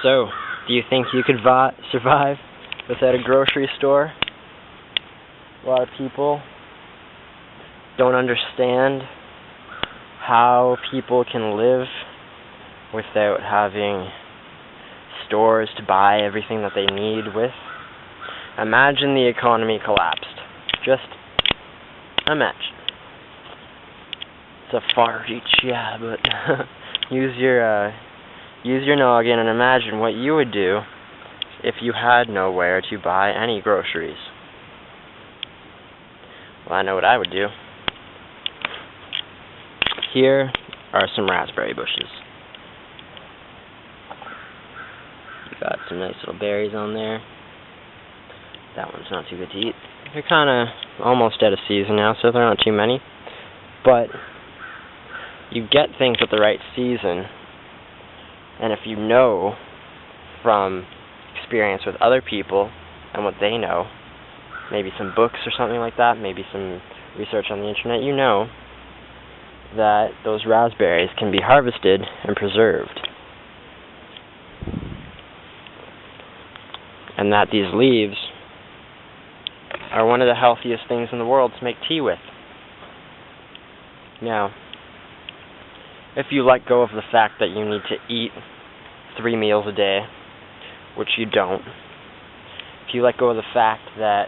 So, do you think you could survive without a grocery store? A lot of people don't understand how people can live without having stores to buy everything that they need with. Imagine the economy collapsed. Just imagine. It's a far reach, yeah, but use your noggin and imagine what you would do if you had nowhere to buy any groceries. Well, I know what I would do. Here are some raspberry bushes. You got some nice little berries on there. That one's not too good to eat. They're kind of almost out of season now, so they're not too many. But you get things at the right season, and if you know from experience with other people and what they know, maybe some books or something like that, maybe some research on the internet, you know that those raspberries can be harvested and preserved. And that these leaves are one of the healthiest things in the world to make tea with. Now, if you let go of the fact that you need to eat 3 meals a day, which you don't, if you let go of the fact that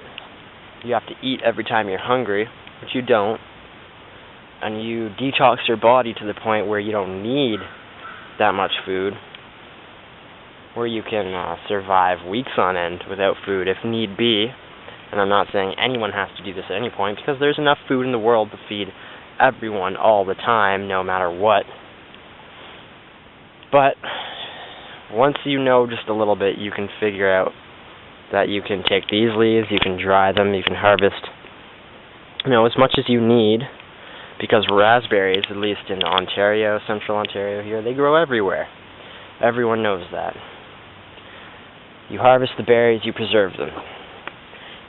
you have to eat every time you're hungry, which you don't, and you detox your body to the point where you don't need that much food, where you can survive weeks on end without food if need be, and I'm not saying anyone has to do this at any point, because there's enough food in the world to feed everyone all the time, no matter what. But once you know just a little bit, you can figure out that you can take these leaves, you can dry them, you can harvest, as much as you need, because raspberries, at least in Ontario, central Ontario here, they grow everywhere. Everyone knows that. You harvest the berries, you preserve them.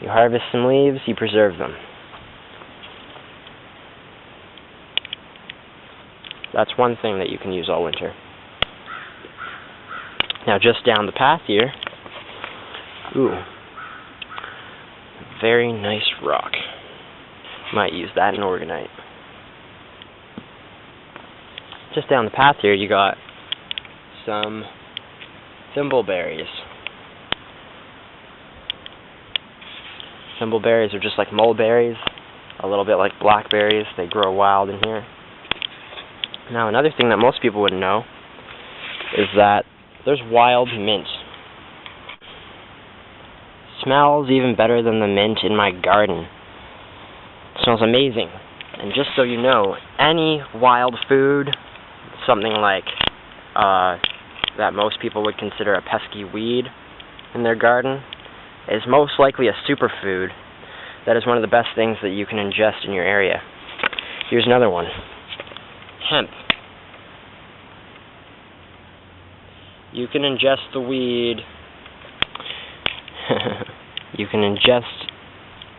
You harvest some leaves, you preserve them. That's one thing that you can use all winter. Now, just down the path here, very nice rock. Might use that in Orgonite. Just down the path here, you got some thimbleberries. Thimbleberries are just like mulberries, a little bit like blackberries. They grow wild in here. Now, another thing that most people wouldn't know is that there's wild mint. Smells even better than the mint in my garden. It smells amazing. And just so you know, any wild food, something like that most people would consider a pesky weed in their garden, is most likely a superfood that is one of the best things that you can ingest in your area. Here's another one. Hemp. You can ingest the weed. You can ingest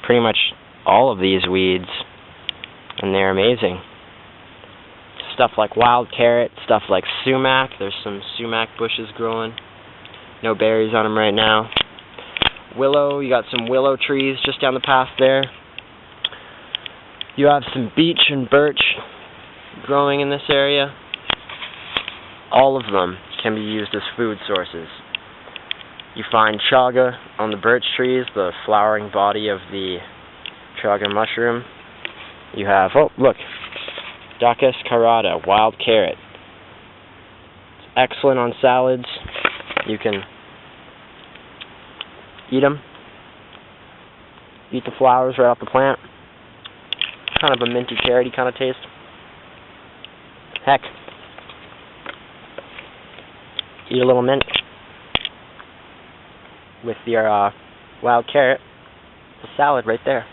pretty much all of these weeds, and they're amazing. Stuff like wild carrot, stuff like sumac. There's some sumac bushes growing. No berries on them right now. Willow, you got some willow trees just down the path there. You have some beech and birch growing in this area. All of them can be used as food sources. You find chaga on the birch trees, the flowering body of the chaga mushroom. You have, Daucus carota, wild carrot. It's excellent on salads. You can eat them. Eat the flowers right off the plant. Kind of a minty, carroty kind of taste. Heck, eat a little mint with your wild carrot. It's a salad right there.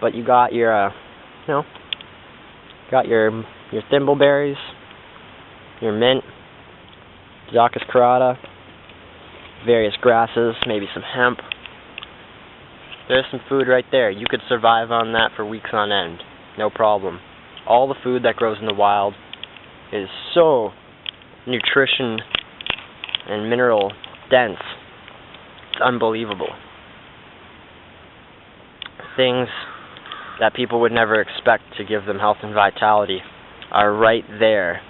But you got your, got your thimbleberries, your mint, Daucus carota, various grasses, maybe some hemp. There's some food right there. You could survive on that for weeks on end. No problem. All the food that grows in the wild is so nutrition and mineral dense. It's unbelievable. Things that people would never expect to give them health and vitality are right there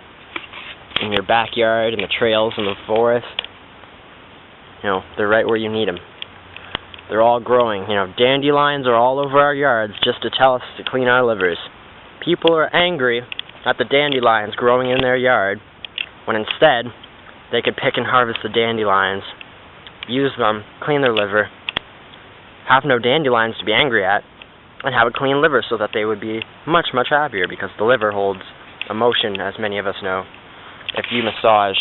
in your backyard, in the trails, in the forest. You know, they're right where you need them. They're all growing. You know, dandelions are all over our yards just to tell us to clean our livers. People are angry at the dandelions growing in their yard, when instead they could pick and harvest the dandelions, use them, clean their liver, have no dandelions to be angry at, and have a clean liver so that they would be much, much happier, because the liver holds emotion, as many of us know. If you massage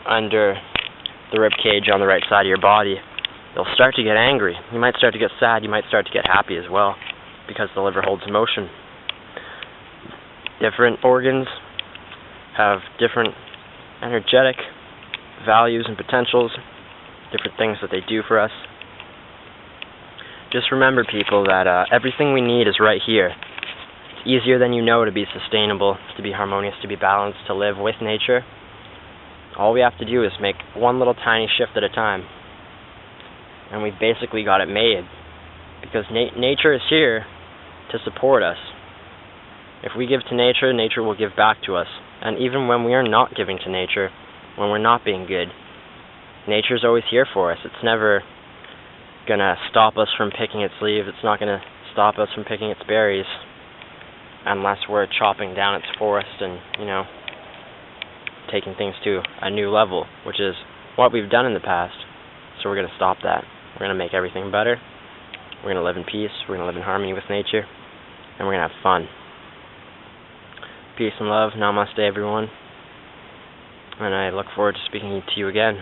under the rib cage on the right side of your body, you'll start to get angry. You might start to get sad. You might start to get happy as well, because the liver holds emotion. Different organs have different energetic values and potentials, different things that they do for us. Just remember, people, that everything we need is right here. It's easier than you know to be sustainable, to be harmonious, to be balanced, to live with nature. All we have to do is make one little tiny shift at a time. And we've basically got it made. Because nature is here to support us. If we give to nature, nature will give back to us. And even when we are not giving to nature, when we're not being good, nature's always here for us. It's never gonna stop us from picking its leaves. It's not gonna stop us from picking its berries, unless we're chopping down its forest and, you know, taking things to a new level, which is what we've done in the past. So we're gonna stop that. We're gonna make everything better. We're gonna live in peace. We're gonna live in harmony with nature, and we're gonna have fun. Peace and love. Namaste, everyone. And I look forward to speaking to you again.